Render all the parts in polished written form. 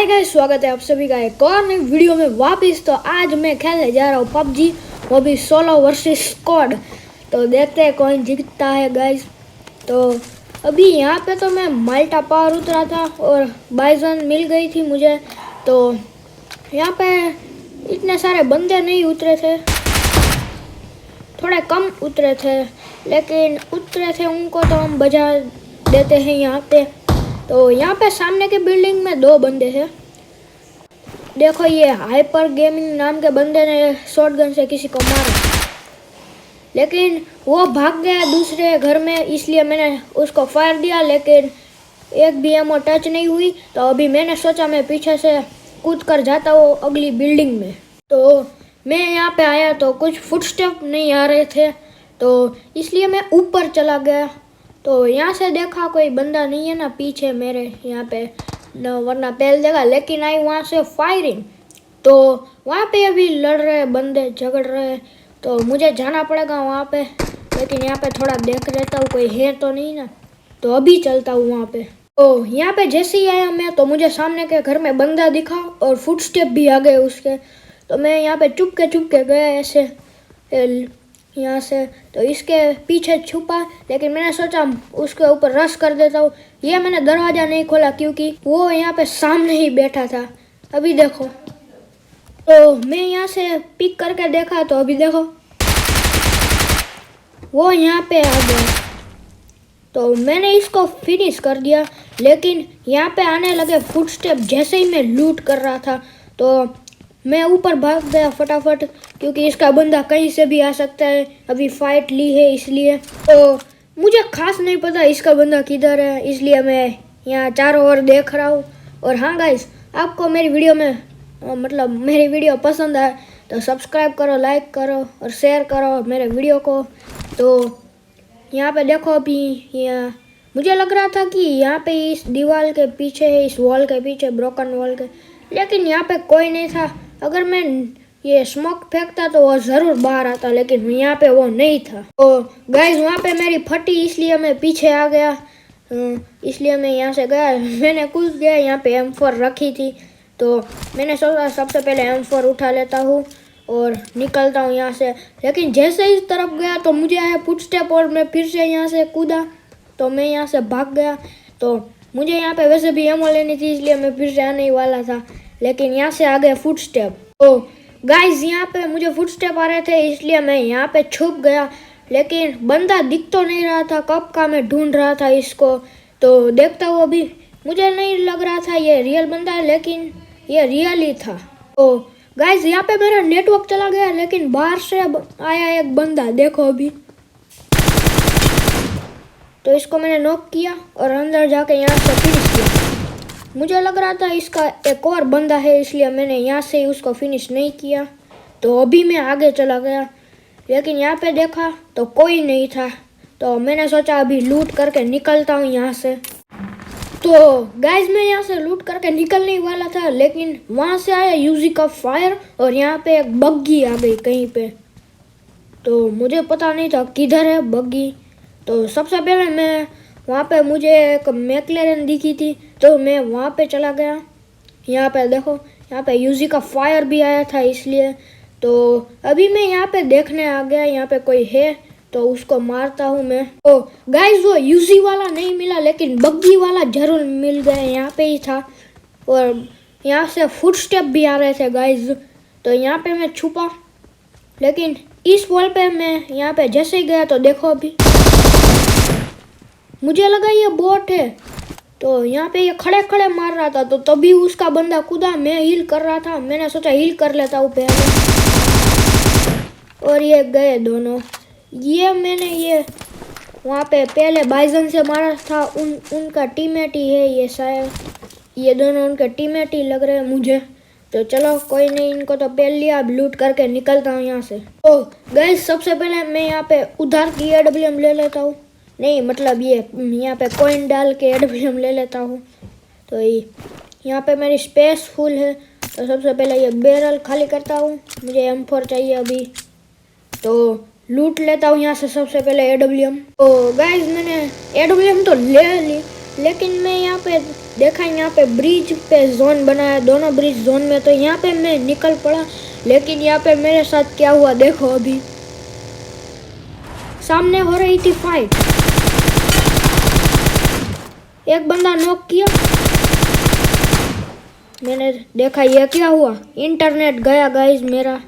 Hi guys, स्वागत है आप सभी का एक और नई वीडियो में वापस। तो आज मैं खेलने जा रहा हूँ पबजी, वो भी सोलो वर्सेस स्क्वाड। तो देखते हैं कौन जीतता है गाइस। तो अभी यहाँ पे तो मैं माल्टा पावर उतरा था और बाइजन मिल गई थी मुझे। तो यहाँ पे इतने सारे बंदे नहीं उतरे थे, थोड़े कम उतरे थे, लेकिन उतरे थे उनको तो हम बजा देते हैं यहाँ पे। तो यहाँ पे सामने के बिल्डिंग में दो बंदे हैं। देखो, ये हाइपर गेमिंग नाम के बंदे ने शॉटगन से किसी को मारा, लेकिन वो भाग गया दूसरे घर में, इसलिए मैंने उसको फायर दिया, लेकिन एक भी एमो टच नहीं हुई। तो अभी मैंने सोचा मैं पीछे से कूद कर जाता हूँ अगली बिल्डिंग में। तो मैं यहाँ पे आया तो कुछ फुटस्टेप नहीं आ रहे थे, तो इसलिए मैं ऊपर चला गया। तो यहाँ से देखा कोई बंदा नहीं है ना पीछे मेरे यहाँ पे न, वरना पहले देखा, लेकिन आई वहाँ से फायरिंग। तो वहाँ पे अभी लड़ रहे बंदे, झगड़ रहे, तो मुझे जाना पड़ेगा वहाँ पे। लेकिन यहाँ पे थोड़ा देख लेता हूँ कोई है तो नहीं ना, तो अभी चलता हूँ वहाँ पे। तो यहाँ पे जैसे ही आया मैं, तो मुझे सामने के घर में बंदा दिखा और फुटस्टेप भी आ गए उसके। तो मैं यहाँ पे चुप के गया ऐसे यहाँ से, तो इसके पीछे छुपा, लेकिन मैंने सोचा उसके ऊपर रश कर देता हूँ। ये मैंने दरवाज़ा नहीं खोला क्योंकि वो यहाँ पे सामने ही बैठा था। अभी देखो, तो मैं यहाँ से पिक करके देखा, तो अभी देखो वो यहाँ पे आ गया। तो मैंने इसको फिनिश कर दिया, लेकिन यहाँ पे आने लगे फुटस्टेप जैसे ही मैं लूट कर रहा था। तो मैं ऊपर भाग गया फटाफट, क्योंकि इसका बंदा कहीं से भी आ सकता है, अभी फाइट ली है इसलिए। तो मुझे खास नहीं पता इसका बंदा किधर है, इसलिए मैं यहाँ चारों ओर देख रहा हूँ। और हाँ गाइस, आपको मेरी वीडियो में मेरी वीडियो पसंद आए तो सब्सक्राइब करो, लाइक करो और शेयर करो मेरे वीडियो को। तो यहाँ पे देखो, अभी यहाँ मुझे लग रहा था कि यहाँ पे इस दीवार के पीछे है, इस वॉल के पीछे, ब्रोकन वॉल के, लेकिन यहाँ पे कोई नहीं था। अगर मैं ये स्मोक फेंकता तो वो ज़रूर बाहर आता, लेकिन यहाँ पे वो नहीं था। तो गाइस, वहाँ पे मेरी फटी, इसलिए मैं पीछे आ गया। इसलिए मैं यहाँ से गया, मैंने कूद गया। यहाँ पे M4 रखी थी, तो मैंने सोचा सबसे पहले M4 उठा लेता हूँ और निकलता हूँ यहाँ से। लेकिन जैसे इस तरफ गया तो मुझे आया फुटस्टेप और मैं फिर से यहाँ से कूदा, तो मैं यहाँ से भाग गया। तो मुझे यहाँ पे वैसे भी एमो लेनी थी, इसलिए मैं फिर से आने ही वाला था, लेकिन यहाँ से आ गए फुटस्टेप। तो गाइस, यहाँ पे मुझे फुटस्टेप आ रहे थे, इसलिए मैं यहाँ पे छुप गया, लेकिन बंदा दिख तो नहीं रहा था। कब का मैं ढूंढ रहा था इसको। तो देखता हूँ, अभी मुझे नहीं लग रहा था ये रियल बंदा है, लेकिन ये रियल ही था। तो गाइस, यहाँ पे मेरा नेटवर्क चला गया, लेकिन बाहर से आया एक बंदा, देखो अभी। तो इसको मैंने नॉक किया और अंदर जाके यहाँ से फिनिश किया। मुझे लग रहा था इसका एक और बंदा है, इसलिए मैंने यहाँ से उसको फिनिश नहीं किया। तो अभी मैं आगे चला गया, लेकिन यहाँ पे देखा तो कोई नहीं था। तो मैंने सोचा अभी लूट करके निकलता हूँ यहाँ से। तो गाइस, मैं यहाँ से लूट करके निकलने वाला था, लेकिन वहाँ से आया यूजी का फायर और यहाँ पे एक बग्गी आ गई कहीं पे। तो मुझे पता नहीं था किधर है बग्गी। तो सबसे पहले मैं वहाँ पे, मुझे एक मैकलेरन दिखी थी, तो मैं वहाँ पे चला गया। यहाँ पे देखो, यहाँ पे यूजी का फायर भी आया था, इसलिए। तो अभी मैं यहाँ पे देखने आ गया, यहाँ पे कोई है तो उसको मारता हूँ मैं। तो गाइस, वो यूजी वाला नहीं मिला, लेकिन बग्गी वाला जरूर मिल गया, यहाँ पे ही था। और यहाँ से फुटस्टेप भी आ रहे थे गाइस। तो यहाँ पे मैं छुपा, लेकिन इस वॉल पे मैं यहाँ पे जैसे ही गया तो देखो, अभी मुझे लगा ये बोट है। तो यहाँ पे ये खड़े खड़े मार रहा था, तो तभी उसका बंदा कूदा, मैं हील कर रहा था, मैंने सोचा हील कर लेता हूँ पहले, और ये गए दोनों। ये मैंने ये वहाँ पे पहले बाइजन से मारा था, उनका टीममेट ही है ये शायद, ये दोनों उनके टीममेट ही लग रहे हैं मुझे। तो चलो कोई नहीं, इनको तो पहल लिया, अब लूट करके निकलता हूँ यहाँ से। तो गाइस, सबसे पहले मैं यहाँ पे उधार की AWM ले लेता हूँ, नहीं मतलब ये यहाँ पे कॉइन डाल के AWM ले लेता हूँ। तो यहाँ पे मेरी स्पेस फुल है, तो सबसे पहले ये बैरल खाली करता हूँ, मुझे M4 चाहिए अभी। तो लूट लेता हूँ यहाँ से सबसे पहले AWM। तो गाइस, मैंने AWM तो ले ली, लेकिन मैं यहाँ पे देखा यहाँ पे ब्रिज पे जोन बनाया, दोनों ब्रिज जोन में, तो यहाँ पे मैं निकल पड़ा। लेकिन यहाँ पे मेरे साथ क्या हुआ देखो, अभी सामने हो रही थी फाइट, एक बंदा नॉक किया, मैंने देखा ये क्या हुआ, इंटरनेट गया गाइस मेरा,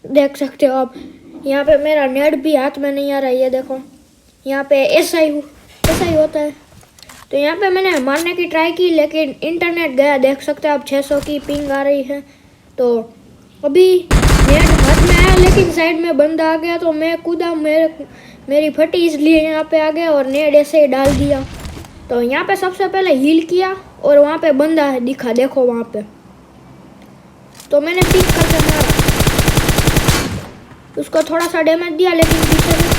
देख सकते हो आप। यहाँ पे मेरा नेट भी हाथ में नहीं आ रहा है, ये देखो यहाँ पे ऐसा ही होता है। तो यहाँ पे मैंने मारने की ट्राई की लेकिन इंटरनेट गया, देख सकते हो आप 600 की पिंग आ रही है। तो अभी नेट हाथ में आया लेकिन साइड में बंदा आ गया, तो मैं कूदा, मेरी फटी, इसलिए यहाँ पे आ गया और नेट ऐसे ही डाल दिया। तो यहाँ पे सबसे पहले हील किया और वहाँ पे बंदा है दिखा, देखो वहाँ पे, तो मैंने पिक करके मारा, उसको थोड़ा सा डैमेज दिया लेकिन पीछे में।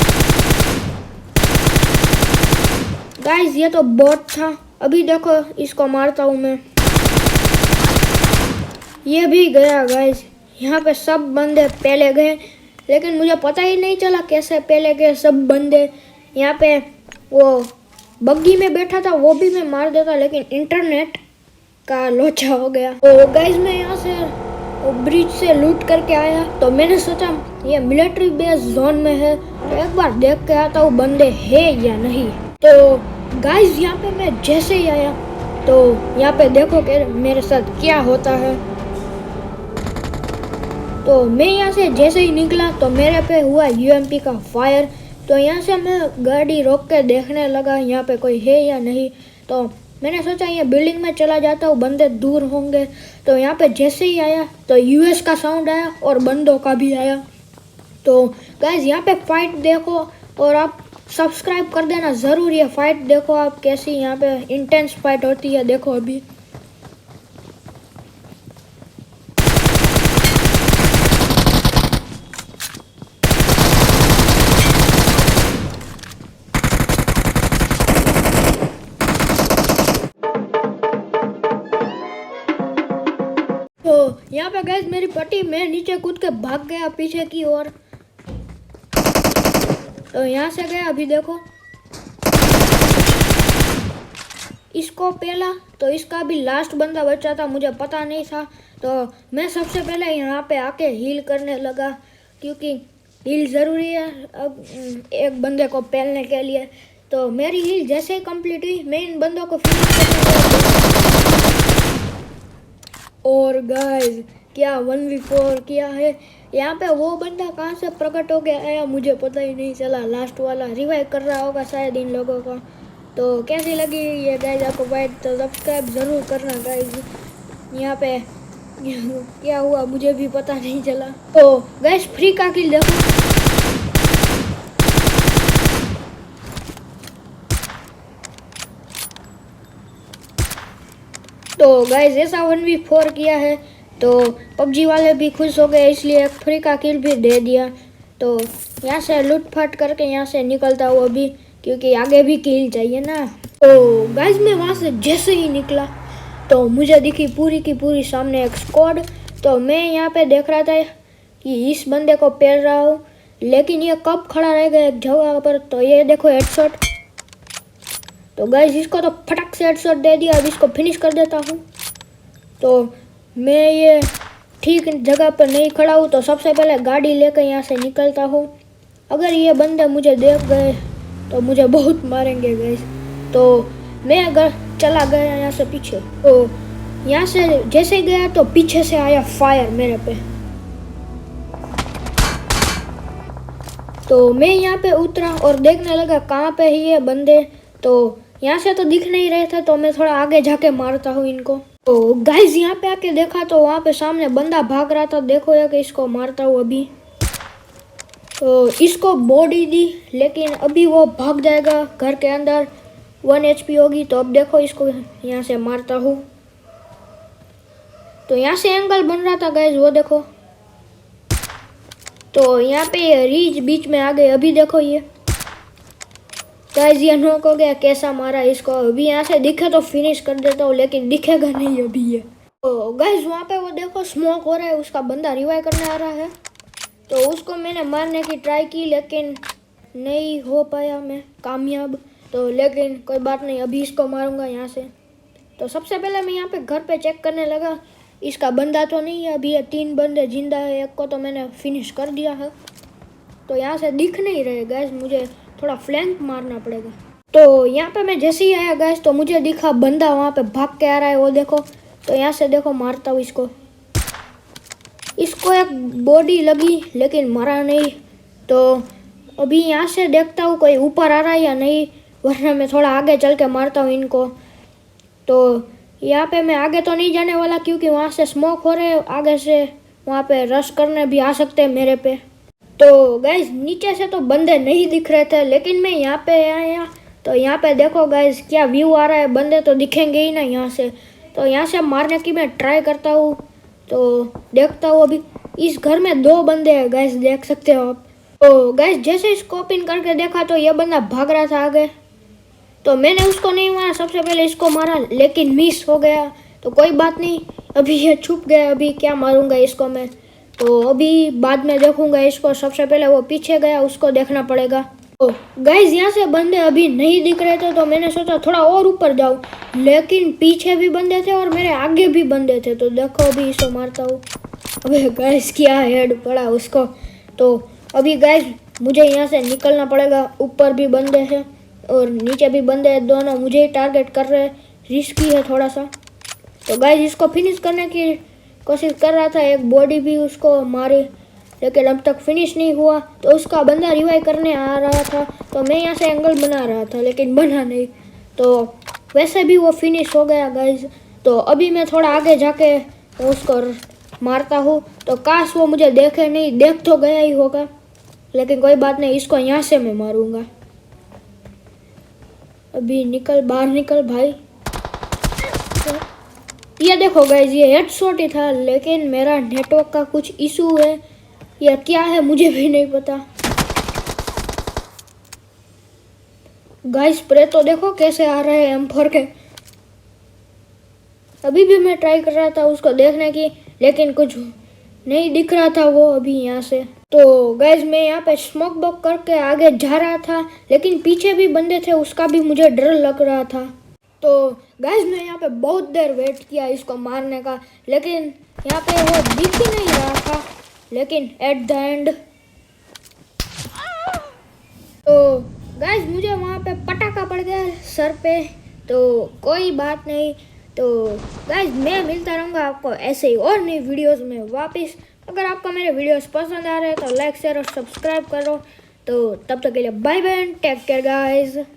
गाइस ये तो बॉट था, अभी देखो इसको मारता हूँ मैं, ये भी गया गाइस। यहाँ पे सब बंदे पहले गए लेकिन मुझे पता ही नहीं चला कैसे पहले गए सब बंदे। यहाँ पे वो बग्गी में बैठा था, वो भी मैं मार देता लेकिन इंटरनेट का लोचा हो गया। तो गाइस मैं यहाँ से ब्रिज से लूट करके आया, तो मैंने सोचा ये मिलिट्री बेस जोन में है, तो एक बार देख के आता हूँ बंदे है या नहीं। तो गाइस यहाँ पे मैं जैसे ही आया तो यहाँ पे देखो कि मेरे साथ क्या होता है। तो मैं यहाँ से जैसे ही निकला तो मेरे पे हुआ यूएमपी का फायर। तो यहाँ से मैं गाड़ी रोक के देखने लगा यहाँ पे कोई है या नहीं। तो मैंने सोचा ये बिल्डिंग में चला जाता हूँ, बंदे दूर होंगे। तो यहाँ पे जैसे ही आया तो यूएस का साउंड आया और बंदों का भी आया। तो गाइस यहाँ पे फाइट देखो और आप सब्सक्राइब कर देना ज़रूर। ये फाइट देखो आप कैसी यहाँ पे इंटेंस फाइट होती है, देखो अभी। तो यहाँ पे गाइस मेरी पट्टी, मैं नीचे कूद के भाग गया पीछे की ओर। तो यहाँ से गया, अभी देखो इसको पहला, तो इसका भी लास्ट बंदा बचा था, मुझे पता नहीं था। तो मैं सबसे पहले यहाँ पे आके हील करने लगा क्योंकि हील ज़रूरी है अब एक बंदे को पहलने के लिए। तो मेरी हील जैसे ही कंप्लीट हुई मैं इन बंदों को फिनिश करने लगा। और गाइस क्या 1v4 किया है। यहाँ पे वो बंदा कहाँ से प्रकट हो गया आया मुझे पता ही नहीं चला, लास्ट वाला रिवाइव कर रहा होगा शायद इन लोगों को। तो कैसी लगी ये गाइस आपको फाइट, तो सब्सक्राइब ज़रूर करना गाइस। यहाँ पे क्या हुआ मुझे भी पता नहीं चला। तो गाइस फ्री का किल देखो, तो गाइस ऐसा 1v4 किया है। तो पबजी वाले भी खुश हो गए इसलिए एक फ्री का किल भी दे दिया। तो यहाँ से लूटफाट करके यहाँ से निकलता हूँ अभी, क्योंकि आगे भी किल चाहिए ना। तो गाइस मैं वहाँ से जैसे ही निकला तो मुझे दिखी पूरी की पूरी सामने एक स्क्वाड। तो मैं यहाँ पे देख रहा था कि इस बंदे को पेल रहा हूँ, लेकिन ये कब खड़ा रह गया एक जगह पर। तो ये देखो हेडशॉट। तो गाइस इसको तो फटक से हेडशॉट दे दिया, अब इसको फिनिश कर देता हूँ। तो मैं ये ठीक जगह पर नहीं खड़ा हूँ, तो सबसे पहले गाड़ी लेकर यहाँ से निकलता हूँ। अगर ये बंदे मुझे देख गए तो मुझे बहुत मारेंगे गाइस। तो मैं अगर चला गया यहाँ से पीछे, तो यहाँ से जैसे ही गया तो पीछे से आया फायर मेरे पे। तो मैं यहाँ पे उतरा और देखने लगा कहाँ पे ही ये बंदे। तो यहाँ से तो दिख नहीं रहे थे, तो मैं थोड़ा आगे जाके मारता हूँ इनको। तो गाइस यहाँ पे आके देखा तो वहाँ पे सामने बंदा भाग रहा था, देखो या कि इसको मारता हूँ अभी। तो इसको बॉडी दी लेकिन अभी वो भाग जाएगा घर के अंदर, 1 HP होगी। तो अब देखो इसको यहाँ से मारता हूँ। तो यहाँ से एंगल बन रहा था गाइस, वो देखो। तो यहाँ पे रीच बीच में आ गए, अभी देखो ये गाइस ये नॉक हो गया। कैसा मारा इसको, अभी यहाँ से दिखे तो फिनिश कर देता हूँ लेकिन दिखेगा नहीं अभी ये। तो गाइस वहाँ पे वो देखो स्मोक हो रहा है, उसका बंदा रिवाइव करने आ रहा है। तो उसको मैंने मारने की ट्राई की लेकिन नहीं हो पाया मैं कामयाब। तो लेकिन कोई बात नहीं, अभी इसको मारूंगा यहाँ से। तो सबसे पहले मैं यहाँ पे घर पे चेक करने लगा, इसका बंदा तो नहीं है। अभी ये 3 बंदे जिंदा है, एक को तो मैंने फिनिश कर दिया है। तो यहाँ से दिख नहीं रहे गैस, मुझे थोड़ा फ्लैंक मारना पड़ेगा। तो यहाँ पे मैं जैसे ही आया गैस तो मुझे दिखा बंदा वहाँ पे भाग के आ रहा है, वो देखो। तो यहाँ से देखो मारता हूँ इसको। एक बॉडी लगी लेकिन मरा नहीं। तो अभी यहाँ से देखता हूँ कोई ऊपर आ रहा है या नहीं, वरना मैं थोड़ा आगे चल के मारता हूँ इनको। तो यहाँ पे मैं आगे तो नहीं जाने वाला क्योंकि वहाँ से स्मोक हो रहे, आगे से वहाँ पे रश करने भी आ सकते हैं मेरे पे। तो गाइज नीचे से तो बंदे नहीं दिख रहे थे, लेकिन मैं यहाँ पे आया तो यहाँ पे देखो गाइज क्या व्यू आ रहा है। बंदे तो दिखेंगे ही ना यहाँ से। तो यहाँ से मारने की मैं ट्राई करता हूँ। तो देखता हूँ अभी इस घर में 2 बंदे हैं गाइज, देख सकते हो आप। तो गाइज जैसे स्कोप इन करके देखा तो ये बंदा भाग रहा था आगे। तो मैंने उसको नहीं मारा, सबसे पहले इसको मारा लेकिन मिस हो गया। तो कोई बात नहीं, अभी ये छुप गया, अभी क्या मारूंगा इसको मैं। तो अभी बाद में देखूंगा इसको। सबसे पहले वो पीछे गया, उसको देखना पड़ेगा। तो गाइज यहाँ से बंदे अभी नहीं दिख रहे थे, तो मैंने सोचा थोड़ा और ऊपर जाऊँ, लेकिन पीछे भी बंदे थे और मेरे आगे भी बंदे थे। तो देखो अभी इसको मारता हूँ। अबे गाइज क्या हेड पड़ा उसको। तो अभी गाइज मुझे यहाँ से निकलना पड़ेगा। ऊपर भी बंदे हैं और नीचे भी बंदे हैं, दोनों मुझे ही टारगेट कर रहे हैं। रिस्की है थोड़ा सा। तो गाइज इसको फिनिश करने की कोशिश कर रहा था, एक बॉडी भी उसको मारी लेकिन अब तक फिनिश नहीं हुआ। तो उसका बंदा रिवाइव करने आ रहा था, तो मैं यहाँ से एंगल बना रहा था लेकिन बना नहीं। तो वैसे भी वो फिनिश हो गया गाइज। तो अभी मैं थोड़ा आगे जाके उसको मारता हूँ। तो काश वो मुझे देखे नहीं, देख तो गया ही होगा, लेकिन कोई बात नहीं, इसको यहाँ से मैं मारूंगा। अभी निकल, बाहर निकल भाई। ये देखो गाइज ये हेडशॉट ही था, लेकिन मेरा नेटवर्क का कुछ इशू है या क्या है मुझे भी नहीं पता। गाइस स्प्रे तो देखो कैसे आ रहे हैं M4 के। अभी भी मैं ट्राई कर रहा था उसको देखने की, लेकिन कुछ नहीं दिख रहा था वो अभी यहाँ से। तो गाइज मैं यहाँ पे स्मोक बॉक करके आगे जा रहा था, लेकिन पीछे भी बंदे थे, उसका भी मुझे डर लग रहा था। तो गाइज मैं यहाँ पे बहुत देर वेट किया इसको मारने का, लेकिन यहाँ पे वो दिख ही नहीं रहा था। लेकिन एट द एंड तो गाइज मुझे वहाँ पे पटाखा पड़ गया सर पे। तो कोई बात नहीं। तो गाइज मैं मिलता रहूँगा आपको ऐसे ही और नई वीडियोस में वापस। अगर आपको मेरे वीडियोस पसंद आ रहे हैं तो लाइक शेयर और सब्सक्राइब करो। तो तब तक के लिए bye bye and take care guys.